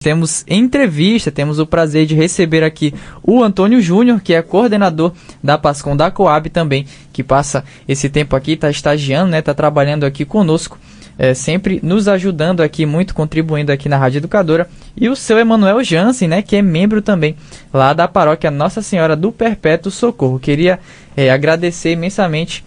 Temos entrevista, temos o prazer de receber aqui o Antônio Júnior, que é coordenador da PASCOM da Coab também, que passa esse tempo aqui, está estagiando, está trabalhando aqui conosco, sempre nos ajudando aqui, muito contribuindo aqui na Rádio Educadora. E o seu Emanuel Jansen, que é membro também lá da paróquia Nossa Senhora do Perpétuo Socorro. Queria agradecer imensamente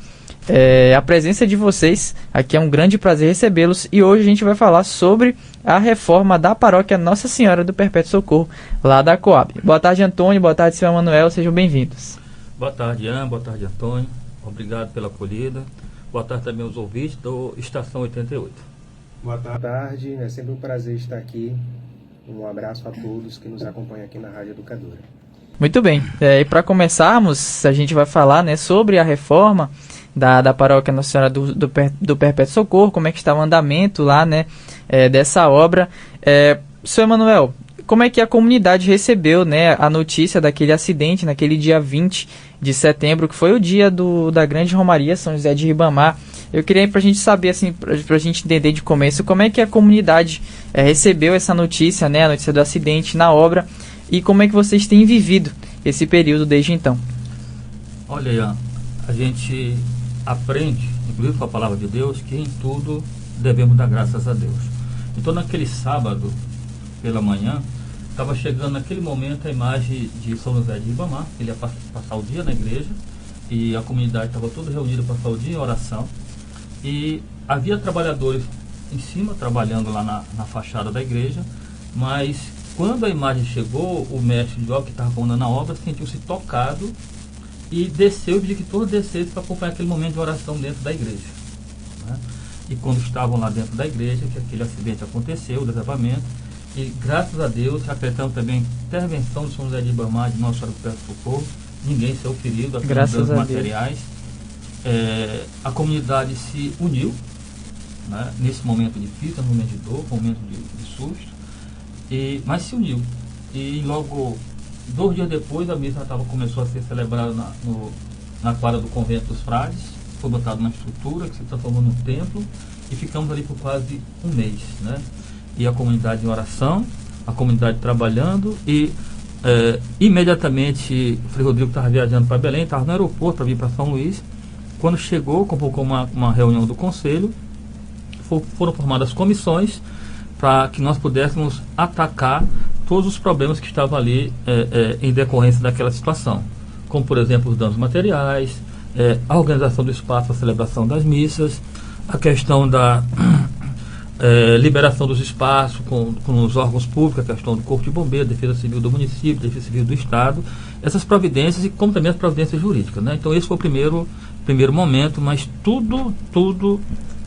a presença de vocês, aqui é um grande prazer recebê-los, e hoje a gente vai falar sobre a reforma da paróquia Nossa Senhora do Perpétuo Socorro, lá da Coab. Boa tarde, Antônio, boa tarde, seu Emanuel, sejam bem-vindos. Boa tarde, Ian, boa tarde, Antônio, obrigado pela acolhida, boa tarde também aos ouvintes do Estação 88. Boa tarde, é sempre um prazer estar aqui, um abraço a todos que nos acompanham aqui na Rádio Educadora. Muito bem, e para começarmos, a gente vai falar sobre a reforma da paróquia Nossa Senhora do Perpétuo Socorro, como é que está o andamento lá, dessa obra. Seu Emanuel, como é que a comunidade recebeu, a notícia daquele acidente naquele dia 20 de setembro, que foi o dia da grande Romaria São José de Ribamar? Eu queria para a gente saber, assim, para a gente entender de começo, como é que a comunidade recebeu essa notícia, a notícia do acidente na obra, e como é que vocês têm vivido esse período desde então? Olha, Ian, a gente aprende, inclusive com a palavra de Deus, que em tudo devemos dar graças a Deus. Então, naquele sábado, pela manhã, estava chegando naquele momento a imagem de São José de Ribamar. Ele ia passar o dia na igreja e a comunidade estava toda reunida para passar o dia em oração. E havia trabalhadores em cima, trabalhando lá na fachada da igreja, mas quando a imagem chegou, o mestre de obra que estava comandando a obra sentiu-se tocado e desceu, pediu que todos descessem para acompanhar aquele momento de oração dentro da igreja. E quando estavam lá dentro da igreja, que aquele acidente aconteceu, o desabamento, e graças a Deus, acreditamos também intervenção de São José de Ribamar, de Nossa Senhora do Perpétuo Socorro, ninguém saiu ferido, apenas danos materiais. A comunidade se uniu, nesse momento difícil, no momento de dor, no momento de susto, mas se uniu. E logo 2 dias depois, a missa começou a ser celebrada na quadra do convento dos frades, foi botada uma estrutura que se transformou num templo, e ficamos ali por quase um mês, E a comunidade em oração, a comunidade trabalhando, e imediatamente o Frei Rodrigo estava viajando para Belém, estava no aeroporto para vir para São Luís. Quando chegou, convocou uma reunião do conselho, foram formadas comissões para que nós pudéssemos atacar todos os problemas que estavam ali em decorrência daquela situação, como por exemplo os danos materiais, a organização do espaço para a celebração das missas, a questão da liberação dos espaços com os órgãos públicos, a questão do Corpo de Bombeiro, Defesa Civil do município, Defesa Civil do Estado, essas providências, e como também as providências jurídicas. Então esse foi o primeiro momento, mas tudo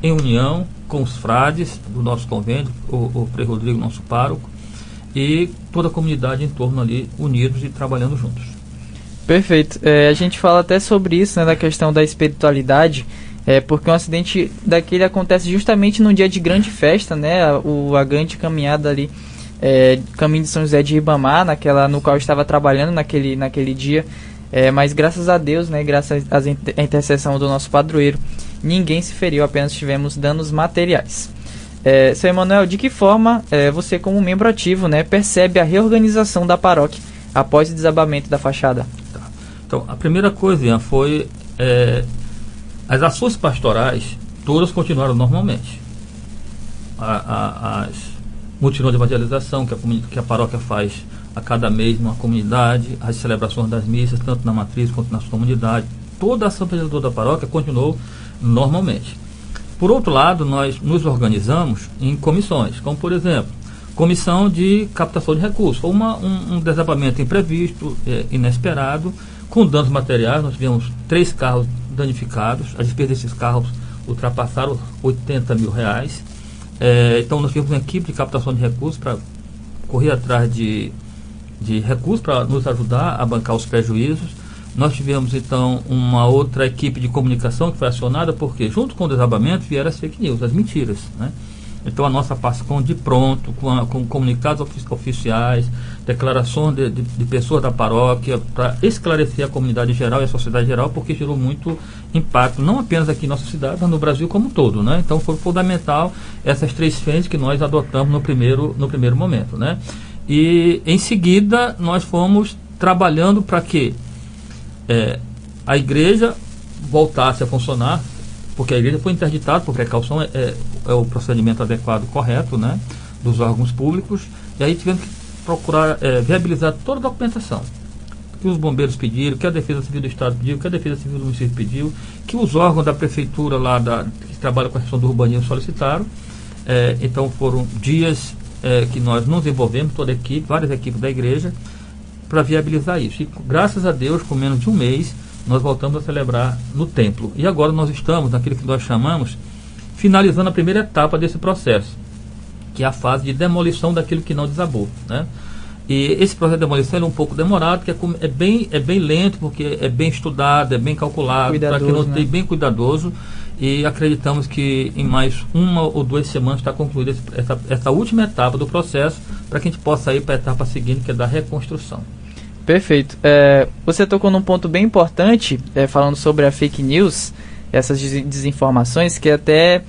em união com os frades do nosso convento, o Frei Rodrigo, nosso pároco, e toda a comunidade em torno ali, unidos e trabalhando juntos. Perfeito. A gente fala até sobre isso, da questão da espiritualidade, porque um acidente daquele acontece justamente num dia de grande festa, a grande caminhada ali, caminho de São José de Ribamar, no qual eu estava trabalhando naquele dia, mas graças a Deus, graças à intercessão do nosso padroeiro, ninguém se feriu, apenas tivemos danos materiais. Seu Emanuel, de que forma você, como membro ativo, percebe a reorganização da paróquia após o desabamento da fachada? Então, a primeira coisa, Ian, foi as ações pastorais, todas continuaram normalmente. As mutirões de evangelização que a paróquia faz a cada mês numa comunidade, as celebrações das missas, tanto na matriz quanto nas comunidades, toda a ação evangelizadora da paróquia continuou normalmente. Por outro lado, nós nos organizamos em comissões, como por exemplo, comissão de captação de recursos. Foi um desabamento imprevisto, inesperado, com danos materiais. Nós tivemos 3 carros danificados, as despesas desses carros ultrapassaram R$80 mil. Então nós tivemos uma equipe de captação de recursos para correr atrás de recursos para nos ajudar a bancar os prejuízos. Nós tivemos então uma outra equipe de comunicação que foi acionada, porque junto com o desabamento vieram as fake news, as mentiras. Então a nossa PASCOM de pronto, com comunicados oficiais, declarações de pessoas da paróquia, para esclarecer a comunidade geral e a sociedade geral, porque gerou muito impacto, não apenas aqui em nossa cidade, mas no Brasil como um todo, né? Então foi fundamental essas 3 frentes que nós adotamos no primeiro momento, né? E em seguida nós fomos trabalhando para que a igreja voltasse a funcionar, porque a igreja foi interditada por precaução, é o procedimento adequado, correto, né, dos órgãos públicos, e aí tivemos que procurar viabilizar toda a documentação que os bombeiros pediram, que a Defesa Civil do Estado pediu, que a Defesa Civil do município pediu, que os órgãos da prefeitura lá, que trabalham com a questão do urbanismo, solicitaram. Então foram dias que nós nos envolvemos, toda a equipe, várias equipes da igreja, para viabilizar isso. E graças a Deus, com menos de um mês, nós voltamos a celebrar no templo. E agora nós estamos naquilo que nós chamamos, finalizando a primeira etapa desse processo, que é a fase de demolição daquilo que não desabou, né? E esse processo de demolição é um pouco demorado, porque é bem lento, porque é bem estudado, é bem calculado, para que não tenha, bem cuidadoso, e acreditamos que em mais 1 ou 2 semanas está concluída essa última etapa do processo, para que a gente possa ir para a etapa seguinte, que é da reconstrução. Perfeito. Você tocou num ponto bem importante, falando sobre a fake news, essas desinformações, que até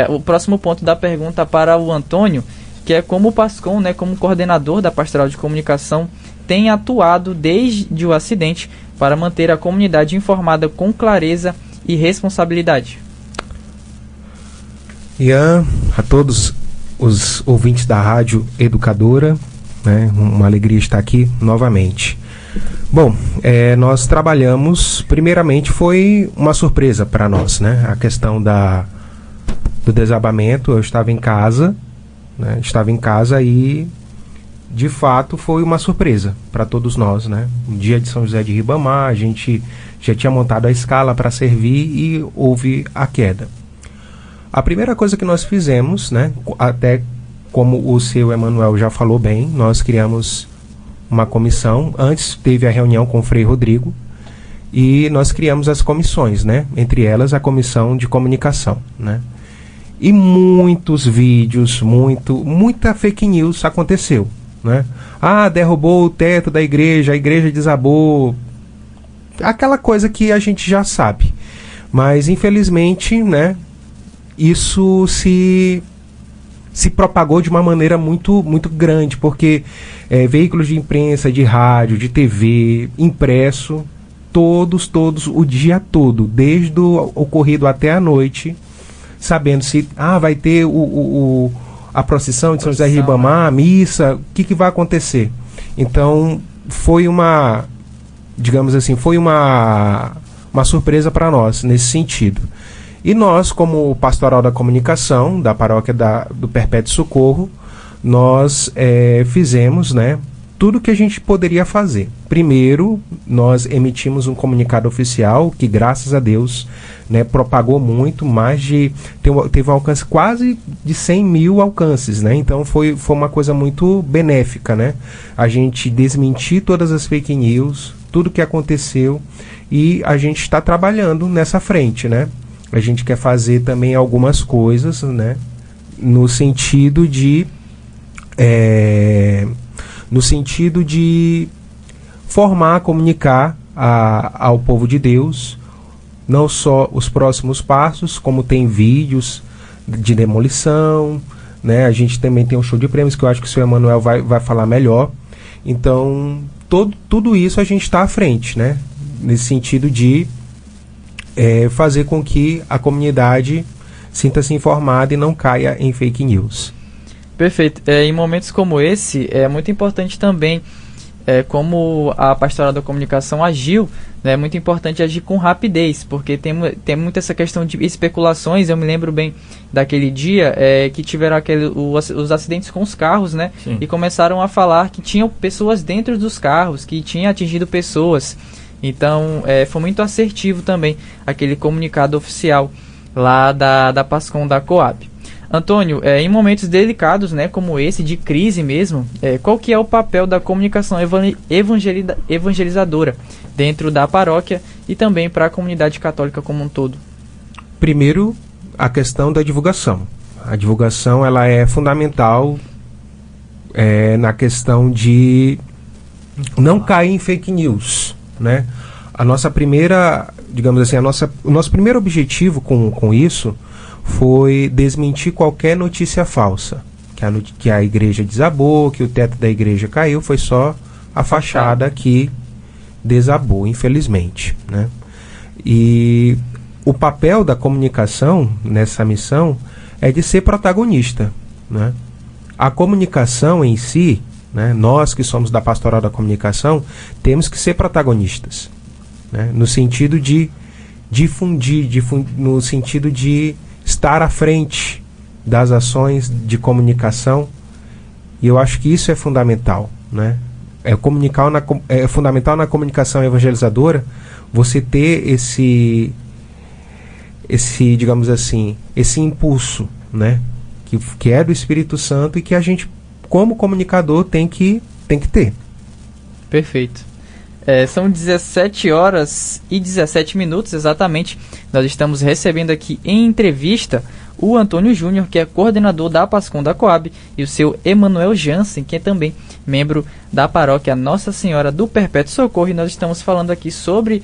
o próximo ponto da pergunta para o Antônio, que é como o PASCOM, né, como coordenador da Pastoral de Comunicação, tem atuado desde o acidente para manter a comunidade informada com clareza e responsabilidade. Ian, a todos os ouvintes da Rádio Educadora, né, uma alegria estar aqui novamente. Bom, nós trabalhamos, primeiramente foi uma surpresa para nós, né, a questão do desabamento. Eu estava em casa, né, e de fato foi uma surpresa para todos nós, né? No dia de São José de Ribamar, a gente já tinha montado a escala para servir e houve a queda. A primeira coisa que nós fizemos, né, até como o seu Emanuel já falou bem, nós criamos uma comissão. Antes teve a reunião com o Frei Rodrigo e nós criamos as comissões, né? Entre elas a comissão de comunicação, né? E muitos vídeos, muita fake news aconteceu, né? Derrubou o teto da igreja, a igreja desabou, aquela coisa que a gente já sabe. Mas infelizmente, né, isso se propagou de uma maneira muito grande, porque veículos de imprensa, de rádio, de TV, impresso, todos, o dia todo, desde o ocorrido até a noite, sabendo se vai ter a procissão de São José de Ribamar, a missa, o que vai acontecer. Então foi digamos assim, foi uma surpresa para nós nesse sentido. E nós, como Pastoral da Comunicação da Paróquia do Perpétuo Socorro, nós fizemos, né, tudo que a gente poderia fazer. Primeiro, nós emitimos um comunicado oficial que, graças a Deus, né, propagou muito, teve um alcance quase de 100 mil alcances, né? Então foi uma coisa muito benéfica, né? A gente desmentir todas as fake news, tudo que aconteceu, e a gente está trabalhando nessa frente, né? A gente quer fazer também algumas coisas, né, no sentido de formar, comunicar ao povo de Deus, não só os próximos passos, como tem vídeos de demolição, né? A gente também tem um show de prêmios, que eu acho que o senhor Emanuel vai falar melhor. Então, tudo isso a gente está à frente, né? Nesse sentido de fazer com que a comunidade sinta-se informada e não caia em fake news. Perfeito. Em momentos como esse, é muito importante também como a Pastoral da Comunicação agiu, né, é muito importante agir com rapidez, porque tem muito essa questão de especulações. Eu me lembro bem daquele dia que tiveram os acidentes com os carros, né? Sim. E começaram a falar que tinham pessoas dentro dos carros, que tinha atingido pessoas. Então, foi muito assertivo também aquele comunicado oficial lá da PASCOM da Coab. Antônio, em momentos delicados, né, como esse, de crise mesmo, qual que é o papel da comunicação evangelizadora dentro da paróquia e também para a comunidade católica como um todo? Primeiro, a questão da divulgação. A divulgação ela é fundamental na questão de não cair em fake news, né? A nossa primeira, digamos assim, o nosso primeiro objetivo com isso foi desmentir qualquer notícia falsa. Que a igreja desabou, que o teto da igreja caiu, foi só a fachada que desabou, infelizmente, né? E o papel da comunicação nessa missão é de ser protagonista, né? A comunicação em si, né, nós que somos da pastoral da comunicação, temos que ser protagonistas, né, no sentido de difundir, no sentido de estar à frente das ações de comunicação, e eu acho que isso é fundamental, né? É fundamental na comunicação evangelizadora você ter esse digamos assim, esse impulso, né, que é do Espírito Santo e que a gente, como comunicador, tem que ter. Perfeito. São 17 horas e 17 minutos exatamente. Nós estamos recebendo aqui em entrevista o Antônio Júnior, que é coordenador da PASCOM da Coab, e o seu Emanuel Jansen, que é também membro da paróquia Nossa Senhora do Perpétuo Socorro. E nós estamos falando aqui sobre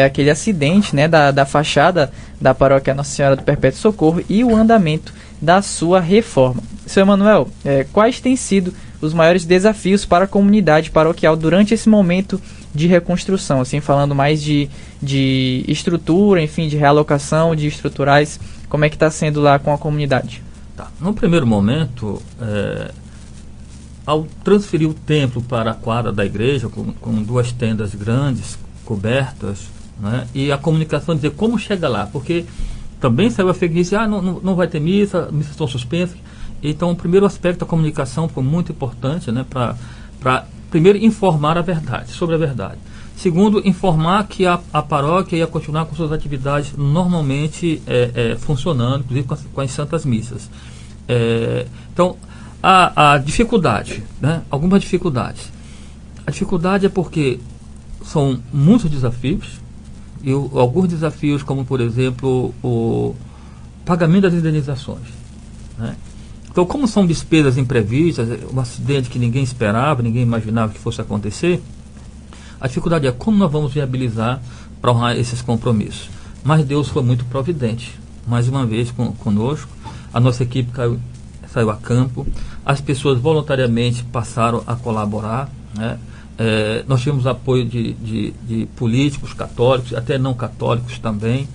aquele acidente, né, da fachada da paróquia Nossa Senhora do Perpétuo Socorro e o andamento da sua reforma. Seu Emanuel, quais têm sido os maiores desafios para a comunidade paroquial durante esse momento de reconstrução, assim, falando mais de estrutura, enfim, de realocação, de estruturais, como é que está sendo lá com a comunidade? Tá. No primeiro momento, ao transferir o templo para a quadra da igreja, com 2 tendas grandes, cobertas, né, e a comunicação dizer como chega lá, porque também saiu a fake news, não vai ter missas estão suspensas. Então, o primeiro aspecto da comunicação foi muito importante, né, para primeiro informar sobre a verdade. Segundo, informar que a paróquia ia continuar com suas atividades normalmente funcionando, inclusive com as santas missas. Então, a dificuldade, né, algumas dificuldades. A dificuldade é porque são muitos desafios, e alguns desafios, como por exemplo o pagamento das indenizações, né? Então, como são despesas imprevistas, um acidente que ninguém esperava, ninguém imaginava que fosse acontecer, a dificuldade é como nós vamos viabilizar para honrar esses compromissos. Mas Deus foi muito providente, mais uma vez conosco. A nossa equipe saiu a campo, as pessoas voluntariamente passaram a colaborar, né? Nós tivemos apoio de políticos católicos, até não católicos também.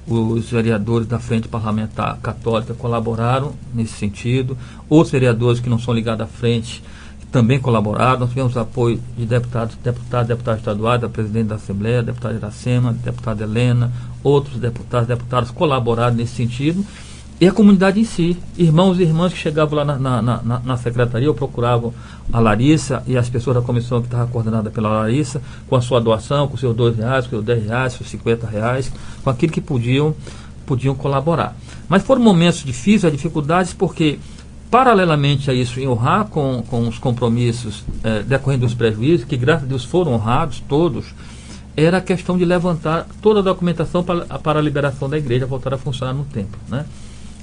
Os vereadores da Frente Parlamentar Católica colaboraram nesse sentido. Outros vereadores que não são ligados à frente também colaboraram. Nós tivemos apoio de deputados estaduais, da presidente da Assembleia, deputada Iracema, deputada Helena, outros deputados colaboraram nesse sentido. E a comunidade em si, irmãos e irmãs que chegavam lá na secretaria, ou procuravam a Larissa e as pessoas da comissão que estava coordenada pela Larissa, com a sua doação, com os seus R$2, com os seus R$10, com os R$50, com aquilo que podiam colaborar. Mas foram momentos difíceis, dificuldades, porque paralelamente a isso, em honrar com os compromissos decorrentes dos prejuízos, que graças a Deus foram honrados todos, era a questão de levantar toda a documentação para a liberação da igreja voltar a funcionar no templo, né?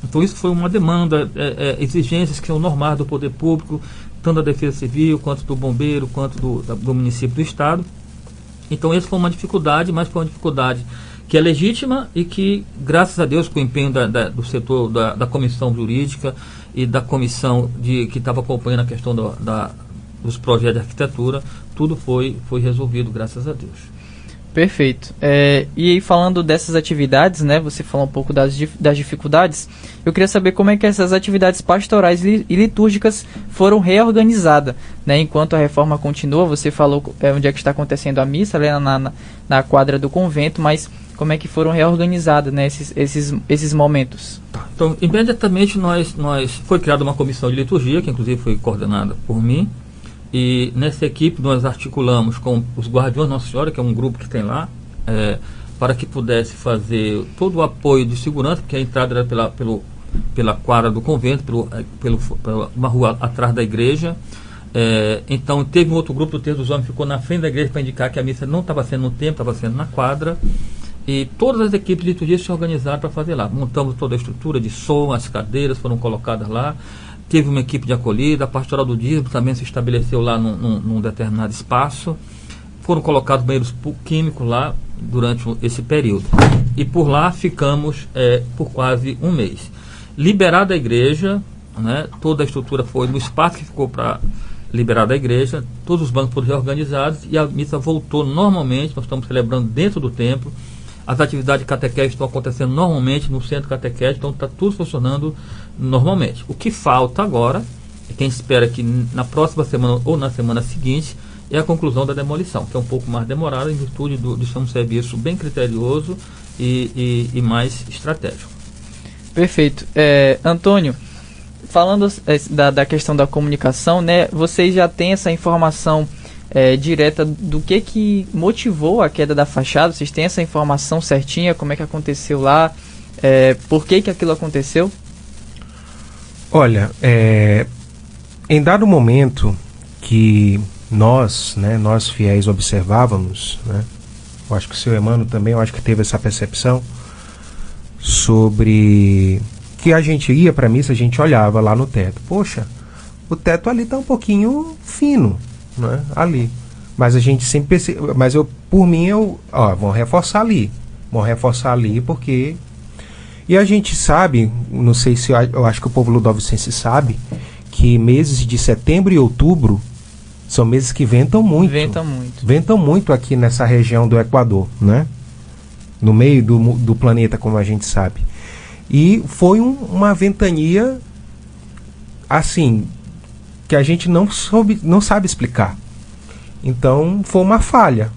Então isso foi uma demanda, exigências que são normais do poder público, tanto da Defesa Civil, quanto do Bombeiro, quanto do município do Estado. Então essa foi uma dificuldade, mas foi uma dificuldade que é legítima e que, graças a Deus, com o empenho do setor da comissão jurídica e da comissão que estava acompanhando a questão dos projetos de arquitetura, tudo foi resolvido, graças a Deus. Perfeito. E aí, falando dessas atividades, né, você falou um pouco das dificuldades, eu queria saber como é que essas atividades pastorais e litúrgicas foram reorganizadas, né, enquanto a reforma continua. Você falou onde é que está acontecendo a missa, ali na quadra do convento, mas como é que foram reorganizadas, né, esses momentos? Então, imediatamente foi criada uma comissão de liturgia, que inclusive foi coordenada por mim. E nessa equipe nós articulamos com os Guardiões Nossa Senhora, que é um grupo que tem lá, para que pudesse fazer todo o apoio de segurança, porque a entrada era pela quadra do convento, pela uma rua atrás da igreja. Então teve um outro grupo do Terço dos Homens que ficou na frente da igreja para indicar que a missa não estava sendo no templo, estava sendo na quadra. e todas as equipes de liturgia se organizaram para fazer lá. Montamos toda a estrutura de som, as cadeiras foram colocadas lá, teve uma equipe de acolhida, a pastoral do dízimo também se estabeleceu lá num determinado espaço, foram colocados banheiros químicos lá durante esse período. E por lá ficamos por quase um mês. Liberada a igreja, né, toda a estrutura foi no espaço que ficou para liberar da igreja, todos os bancos foram reorganizados e a missa voltou normalmente. Nós estamos celebrando dentro do templo, as atividades de catequese estão acontecendo normalmente no centro catequese, então está tudo funcionando normalmente. O que falta agora, é quem espera que na próxima semana ou na semana seguinte, é a conclusão da demolição, que é um pouco mais demorada em virtude de ser um serviço bem criterioso e mais estratégico. Perfeito. Antônio, falando da questão da comunicação, né, vocês já têm essa informação direta do que motivou a queda da fachada? Vocês têm essa informação certinha, como é que aconteceu lá, por que aquilo aconteceu? Olha, em dado momento que nós fiéis observávamos, né, eu acho que o seu Emmanuel também, eu acho que teve essa percepção sobre que a gente ia para a missa, a gente olhava lá no teto, poxa, o teto ali está um pouquinho fino, né, ali, mas a gente sempre mas vamos reforçar ali porque, e a gente sabe, não sei se eu acho que o povo ludovicense sabe que meses de setembro e outubro são meses que ventam muito. Ventam muito aqui nessa região do Equador, né? No meio do planeta, como a gente sabe. E foi uma ventania, assim, que a gente não sabe explicar. Então, foi uma falha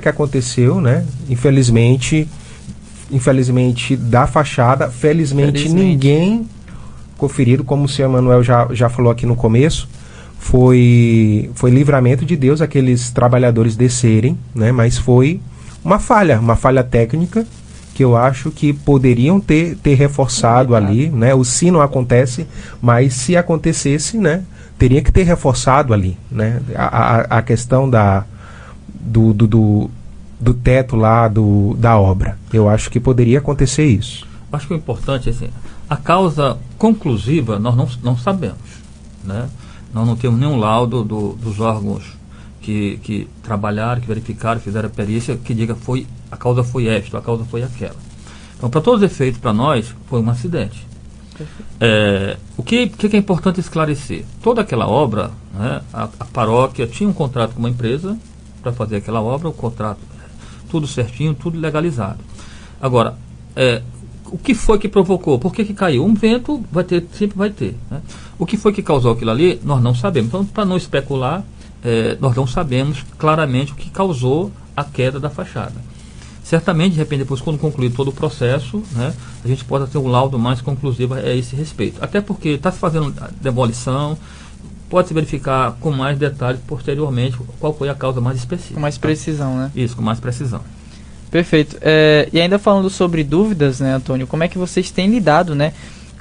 que aconteceu, né? Infelizmente da fachada, felizmente ninguém ficou ferido, como o senhor Manuel já falou aqui no começo. Foi livramento de Deus aqueles trabalhadores descerem, né? Mas foi uma falha técnica que eu acho que poderiam ter reforçado ali, né? O sino acontece, mas se acontecesse, né, teria que ter reforçado ali, né? A questão do teto lá da obra. Eu acho que poderia acontecer isso. Acho que o importante é assim, a causa conclusiva nós não sabemos, né? Nós não temos nenhum laudo dos órgãos que trabalharam, que verificaram, fizeram a perícia, que diga a causa foi esta, a causa foi aquela. Então, para todos os efeitos, para nós, foi um acidente. O que é importante esclarecer? Toda aquela obra, né, a paróquia tinha um contrato com uma empresa para fazer aquela obra, o contrato, tudo certinho, tudo legalizado. Agora, o que foi que provocou? Por que caiu? Um vento sempre vai ter. Né? O que foi que causou aquilo ali, nós não sabemos. Então, para não especular, nós não sabemos claramente o que causou a queda da fachada. Certamente, de repente, depois, quando concluir todo o processo, né, a gente pode ter um laudo mais conclusivo a esse respeito. Até porque está se fazendo demolição, pode-se verificar com mais detalhes posteriormente qual foi a causa mais específica. Com mais precisão, né? Isso, com mais precisão. Perfeito. E ainda falando sobre dúvidas, né, Antônio, como é que vocês têm lidado, né,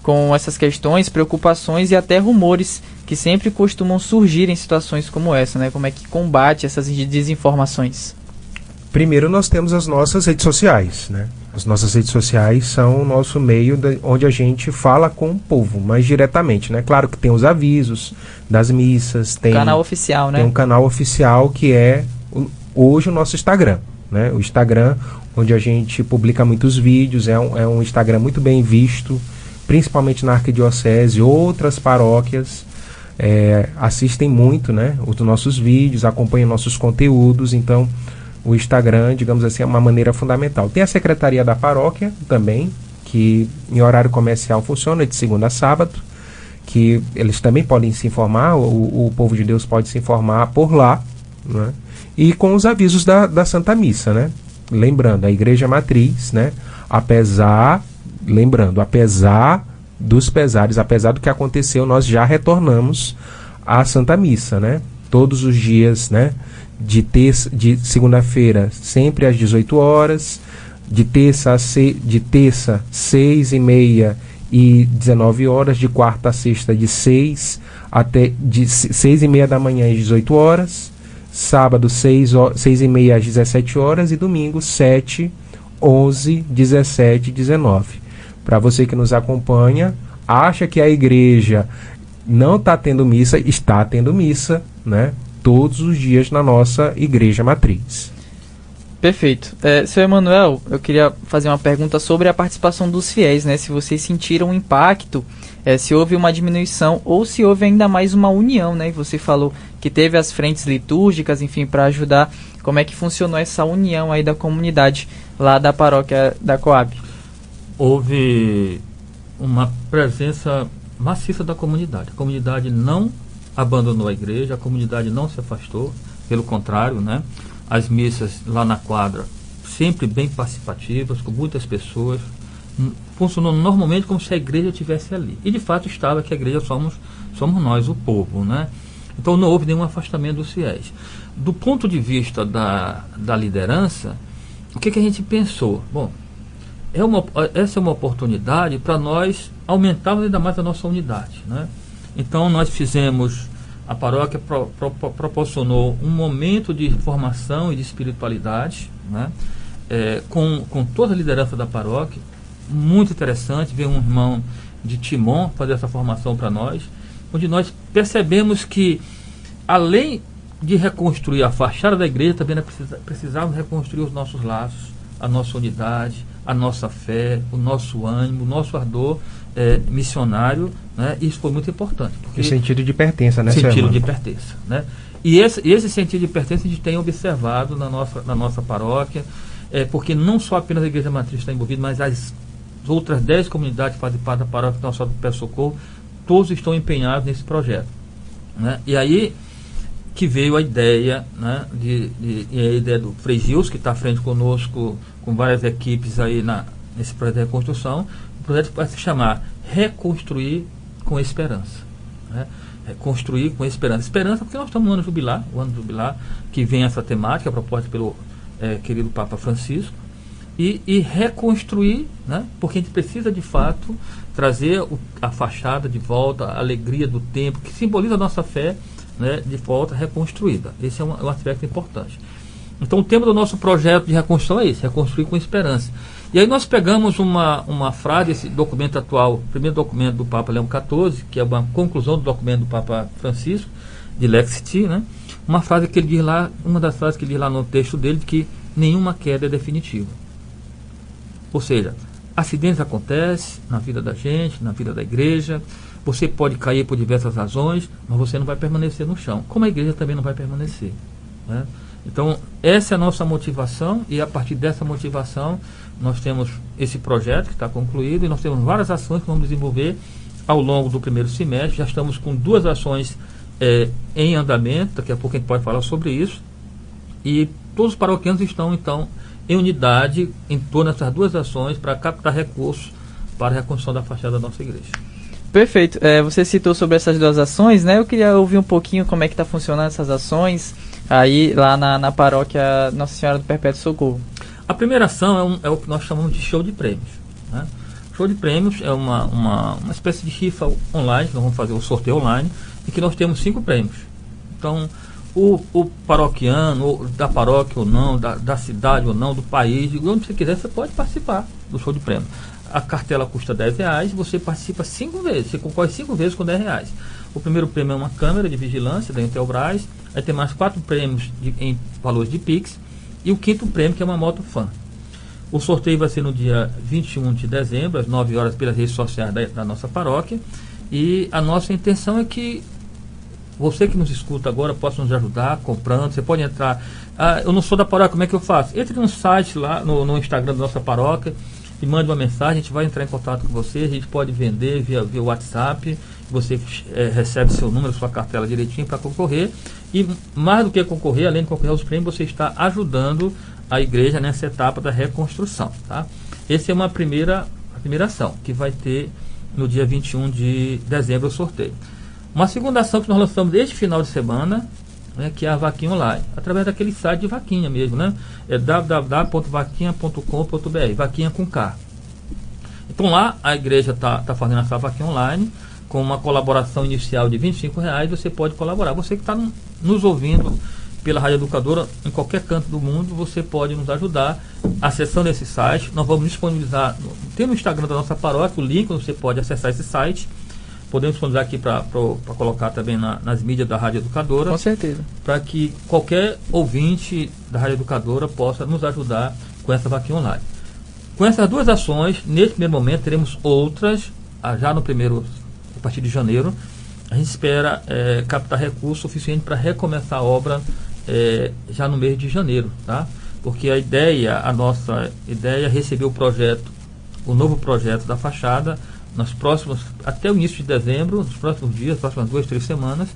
com essas questões, preocupações e até rumores que sempre costumam surgir em situações como essa, né? Como é que combate essas desinformações? Primeiro, nós temos as nossas redes sociais, né? As nossas redes sociais são o nosso meio onde a gente fala com o povo, mais diretamente, né? Claro que tem os avisos das missas, tem canal oficial, né? Tem um canal oficial que é hoje o nosso Instagram, né? O Instagram, onde a gente publica muitos vídeos, é um Instagram muito bem visto, principalmente na Arquidiocese. Outras paróquias assistem muito, né, os nossos vídeos, acompanham nossos conteúdos. Então, o Instagram, digamos assim, é uma maneira fundamental. Tem a Secretaria da Paróquia também, que em horário comercial funciona de segunda a sábado, que eles também podem se informar, o povo de Deus pode se informar por lá, né? E com os avisos da Santa Missa, né? Lembrando, a Igreja Matriz, né? Apesar dos pesares, apesar do que aconteceu, nós já retornamos à Santa Missa, né? Todos os dias, né? De segunda-feira, sempre às 18 horas, de terça 6h30 e 19 horas, de quarta a sexta de 6h30 da manhã às 18 horas, sábado 6h30 às 17 horas e domingo 7 11, 17 e 19. Para você que nos acompanha, acha que a igreja não está tendo missa, está tendo missa, né? Todos os dias na nossa igreja matriz. Perfeito. Seu Emanuel, eu queria fazer uma pergunta sobre a participação dos fiéis, né? Se vocês sentiram um impacto, se houve uma diminuição ou se houve ainda mais uma união, né? E você falou que teve as frentes litúrgicas, enfim, para ajudar. Como é que funcionou essa união aí da comunidade lá da paróquia da Coab? Houve uma presença maciça da comunidade. A comunidade não abandonou a igreja, a comunidade não se afastou, pelo contrário, né? As missas lá na quadra sempre bem participativas, com muitas pessoas, funcionou normalmente como se a igreja estivesse ali. E de fato estava, que a igreja somos nós, o povo, né? Então não houve nenhum afastamento dos fiéis. Do ponto de vista da liderança, o que a gente pensou? Bom, essa é uma oportunidade para nós aumentarmos ainda mais a nossa unidade, né? Então nós fizemos, a paróquia proporcionou um momento de formação e de espiritualidade, né? Com toda a liderança da paróquia, muito interessante ver um irmão de Timon fazer essa formação para nós, onde nós percebemos que, além de reconstruir a fachada da igreja, também precisávamos reconstruir os nossos laços, a nossa unidade, a nossa fé, o nosso ânimo, o nosso ardor missionário, né? Isso foi muito importante. O sentido de pertença, né? Sentido de pertença, né? E esse sentido de pertença a gente tem observado na nossa paróquia, porque não só apenas a Igreja Matriz está envolvida, mas as outras 10 comunidades que fazem parte da paróquia Nossa Senhora do Pé Socorro, todos estão empenhados nesse projeto, né? E aí que veio a ideia, né, a ideia do Frei Gils, que está à frente conosco, com várias equipes aí nesse projeto de reconstrução. O projeto vai se chamar Reconstruir com Esperança, né? Reconstruir com Esperança. Esperança porque nós estamos no ano jubilar, que vem essa temática proposta pelo querido Papa Francisco, e reconstruir, né, porque a gente precisa de fato trazer a fachada de volta, a alegria do tempo, que simboliza a nossa fé, né, de volta reconstruída. Esse é um aspecto importante. Então o tema do nosso projeto de reconstrução é esse, reconstruir com esperança. E aí nós pegamos uma frase, esse documento atual, o primeiro documento do Papa Leão XIV, que é uma conclusão do documento do Papa Francisco, de Lexiti, né? Uma frase que ele diz lá, uma das frases que ele diz lá no texto dele, de que nenhuma queda é definitiva. Ou seja, acidentes acontecem na vida da gente, na vida da igreja. Você pode cair por diversas razões, mas você não vai permanecer no chão. Como a igreja também não vai permanecer, né? Então, essa é a nossa motivação, e a partir dessa motivação, nós temos esse projeto que está concluído, e nós temos várias ações que vamos desenvolver ao longo do primeiro semestre. Já estamos com 2 ações em andamento, daqui a pouco a gente pode falar sobre isso, e todos os paroquianos estão, então, em unidade em torno dessas 2 ações para captar recursos para a reconstrução da fachada da nossa igreja. Perfeito. Você citou sobre essas 2 ações, né? Eu queria ouvir um pouquinho como é que está funcionando essas ações aí lá na paróquia Nossa Senhora do Perpétuo Socorro. A primeira ação é o que nós chamamos de show de prêmios, né? Show de prêmios é uma espécie de rifa online, que nós vamos fazer o sorteio online, em que nós temos 5 prêmios. Então, o paroquiano, da paróquia ou não, da cidade ou não, do país, de onde você quiser, você pode participar do show de prêmio. A cartela custa R$10, você participa 5 vezes, você concorre 5 vezes com R$10. O primeiro prêmio é uma câmera de vigilância da Intelbras, aí tem mais 4 prêmios em valores de Pix, e o 5º prêmio, que é uma moto fã. O sorteio vai ser no dia 21 de dezembro, às 9 horas, pelas redes sociais da nossa paróquia, e a nossa intenção é que você que nos escuta agora possa nos ajudar comprando. Você pode entrar, eu não sou da paróquia, como é que eu faço? Entre no site lá, no Instagram da nossa paróquia, e mande uma mensagem, a gente vai entrar em contato com você, a gente pode vender via WhatsApp, você recebe seu número, sua cartela direitinho para concorrer, e mais do que concorrer, além de concorrer aos prêmios, você está ajudando a igreja nessa etapa da reconstrução, tá? Essa é a primeira ação, que vai ter no dia 21 de dezembro o sorteio. Uma segunda ação que nós lançamos este final de semana, né, que é a Vaquinha Online, através daquele site de Vaquinha mesmo, né? É www.vaquinha.com.br, Vaquinha com K. Então lá a igreja está fazendo essa Vaquinha Online, com uma colaboração inicial de R$25, você pode colaborar. Você que está nos ouvindo pela Rádio Educadora, em qualquer canto do mundo, você pode nos ajudar acessando esse site. Nós vamos disponibilizar, tem no Instagram da nossa paróquia o link, onde você pode acessar esse site. Podemos disponibilizar aqui para colocar também nas mídias da Rádio Educadora. Com certeza. Para que qualquer ouvinte da Rádio Educadora possa nos ajudar com essa vaquinha online. Com essas duas ações, nesse primeiro momento, teremos outras, já a partir de janeiro. A gente espera captar recurso suficiente para recomeçar a obra já no mês de janeiro, tá? Porque a nossa ideia é receber o novo projeto da fachada até o início de dezembro, nos próximos dias, próximas 2-3 semanas.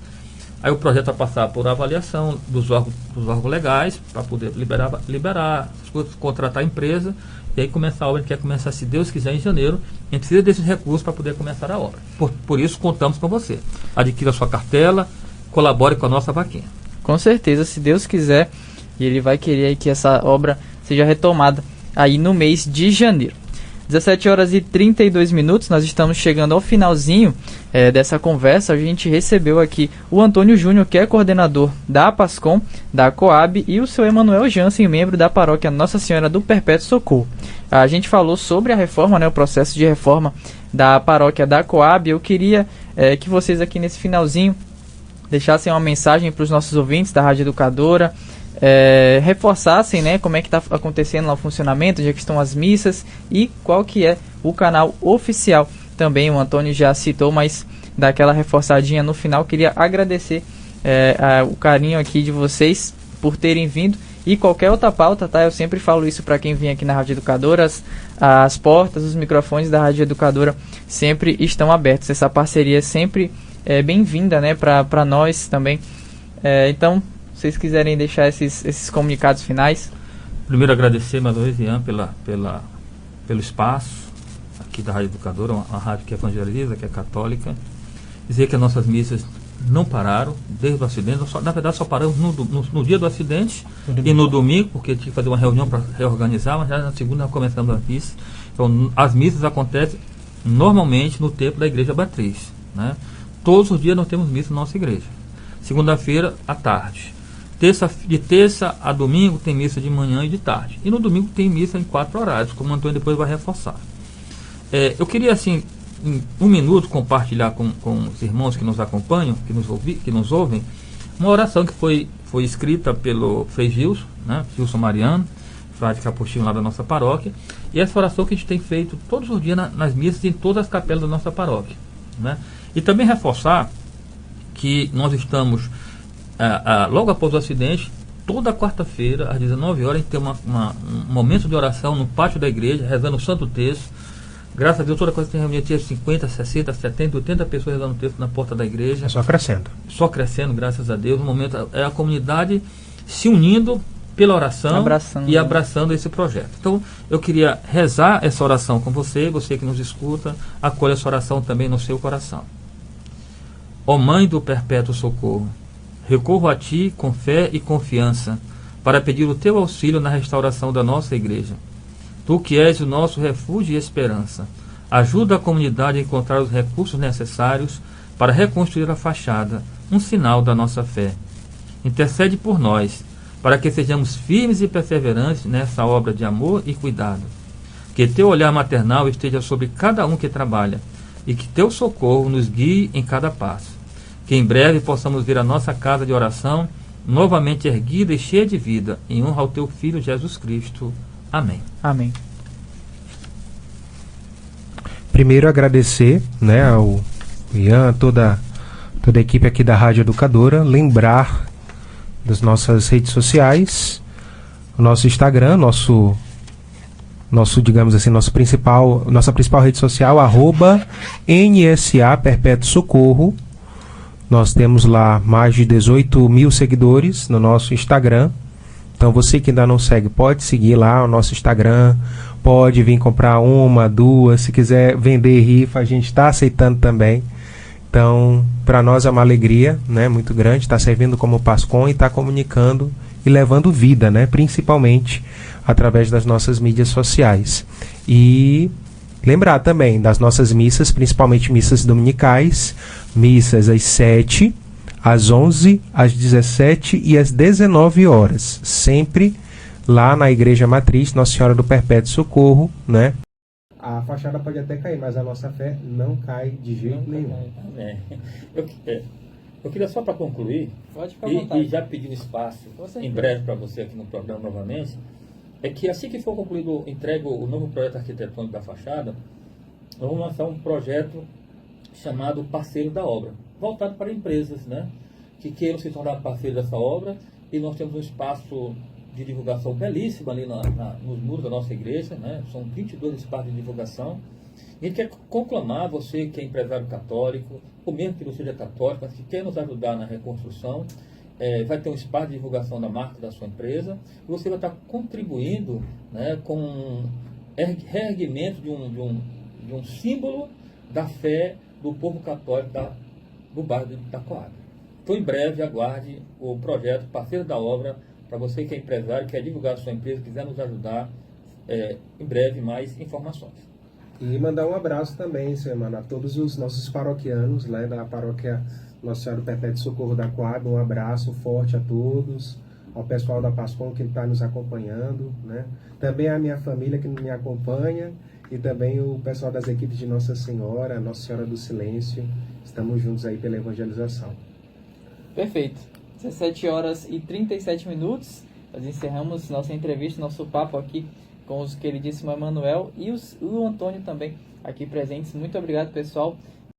Aí o projeto vai passar por avaliação dos órgãos legais, para poder liberar as coisas, contratar a empresa, e aí começar a obra. A gente quer começar, se Deus quiser, em janeiro. A gente precisa desses recursos para poder começar a obra. Por isso, contamos com você. Adquira a sua cartela, colabore com a nossa vaquinha. Com certeza, se Deus quiser, e Ele vai querer aí que essa obra seja retomada aí no mês de janeiro. 17 horas e 32 minutos, nós estamos chegando ao finalzinho dessa conversa. A gente recebeu aqui o Antônio Júnior, que é coordenador da PASCOM, da Coab, e o seu Emanuel Jansen, membro da paróquia Nossa Senhora do Perpétuo Socorro. A gente falou sobre a reforma, o processo de reforma da paróquia da Coab. Eu queria que vocês aqui nesse finalzinho deixassem uma mensagem para os nossos ouvintes da Rádio Educadora, reforçassem, como é que está acontecendo lá o funcionamento, onde é que estão as missas e qual que é o canal oficial. Também o Antônio já citou, mas daquela reforçadinha no final. Queria agradecer o carinho aqui de vocês por terem vindo, e qualquer outra pauta, tá? Eu sempre falo isso para quem vem aqui na Rádio Educadora, as portas, os microfones da Rádio Educadora sempre estão abertos. Essa parceria é sempre bem-vinda, para nós também. Então, se vocês quiserem deixar esses comunicados finais. Primeiro, agradecer mais uma vez, Ian, pelo espaço aqui da Rádio Educadora, uma rádio que evangeliza, que é católica. Dizer que as nossas missas não pararam desde o acidente. Na verdade, só paramos no dia do acidente e no domingo, porque tinha que fazer uma reunião para reorganizar, mas já na segunda nós começamos as missas. Então, as missas acontecem normalmente no templo da Igreja Matriz, né? Todos os dias nós temos missa na nossa igreja. Segunda-feira, à tarde. De terça a domingo tem missa de manhã e de tarde. E no domingo tem missa em 4 horários, como o Antônio depois vai reforçar. Eu queria, assim, em 1 minuto, compartilhar com os irmãos que nos acompanham, que nos ouvem, uma oração que foi escrita pelo Frei Gilson, Gilson Mariano, frade capuchinho lá da nossa paróquia. E essa oração que a gente tem feito todos os dias nas missas e em todas as capelas da nossa paróquia, né? E também reforçar que nós estamos... logo após o acidente, toda quarta-feira, às 19 horas, a gente tem um momento de oração no pátio da igreja, rezando o Santo Terço. Graças a Deus, toda coisa tem reunião, tinha 50, 60, 70, 80 pessoas rezando o texto na porta da igreja. Só crescendo. Só crescendo, graças a Deus. No momento, é a comunidade se unindo pela oração e abraçando esse projeto. Então, eu queria rezar essa oração com você que nos escuta, acolha essa oração também no seu coração. Ó Mãe do Perpétuo Socorro, recorro a Ti com fé e confiança para pedir o Teu auxílio na restauração da nossa igreja. Tu que és o nosso refúgio e esperança, ajuda a comunidade a encontrar os recursos necessários para reconstruir a fachada, um sinal da nossa fé. Intercede por nós, para que sejamos firmes e perseverantes nessa obra de amor e cuidado. Que Teu olhar maternal esteja sobre cada um que trabalha, e que Teu socorro nos guie em cada passo. Que em breve possamos ver a nossa casa de oração novamente erguida e cheia de vida, em honra ao Teu Filho Jesus Cristo. Amém. Amém. Primeiro agradecer, ao Ian, toda a equipe aqui da Rádio Educadora, lembrar das nossas redes sociais, o nosso Instagram, digamos assim, nossa principal rede social, @NSA Perpétuo Socorro. Nós temos lá mais de 18 mil seguidores no nosso Instagram. Então você que ainda não segue, pode seguir lá o nosso Instagram, pode vir comprar 1, 2, se quiser vender rifa, a gente está aceitando também. Então, para nós é uma alegria, muito grande, estar servindo como PASCOM e estar comunicando e levando vida, principalmente através das nossas mídias sociais. E lembrar também das nossas missas, principalmente missas dominicais, missas às 7, às 11, às 17 e às 19 horas, sempre lá na Igreja Matriz Nossa Senhora do Perpétuo Socorro, né? A fachada pode até cair, mas a nossa fé não cai de jeito nenhum. Amém. Eu queria só para concluir, Pode ficar à vontade. e já pedindo espaço Com certeza. em breve para você aqui no programa novamente, é que assim que for concluído, entregue o novo projeto arquitetônico da fachada, nós vamos lançar um projeto chamado Parceiro da Obra, voltado para empresas, né, que queiram se tornar parceiro dessa obra, e nós temos um espaço de divulgação belíssimo ali nos muros da nossa igreja, né, são 22 espaços de divulgação. A gente quer conclamar você que é empresário católico, ou mesmo que não seja católico, mas que quer nos ajudar na reconstrução, vai ter um espaço de divulgação da marca da sua empresa, e você vai estar contribuindo, né, com reerguimento de um símbolo da fé do povo católico do bairro da Coab. Então, em breve, aguarde o projeto Parceiro da Obra, para você que é empresário, quer divulgar a sua empresa, quiser nos ajudar, em breve mais informações. E mandar um abraço também, seu Emmanuel, a todos os nossos paroquianos, né, da paróquia Nossa Senhora do Perpétuo Socorro da Coab. Um abraço forte a todos, ao pessoal da Pascom que está nos acompanhando, né? Também a minha família que me acompanha e também o pessoal das equipes de Nossa Senhora, Nossa Senhora do Silêncio. Estamos juntos aí pela evangelização. Perfeito. 17 horas e 37 minutos. Nós encerramos nossa entrevista, nosso papo aqui com os queridíssimos Emanuel e o Antônio também aqui presentes. Muito obrigado, pessoal.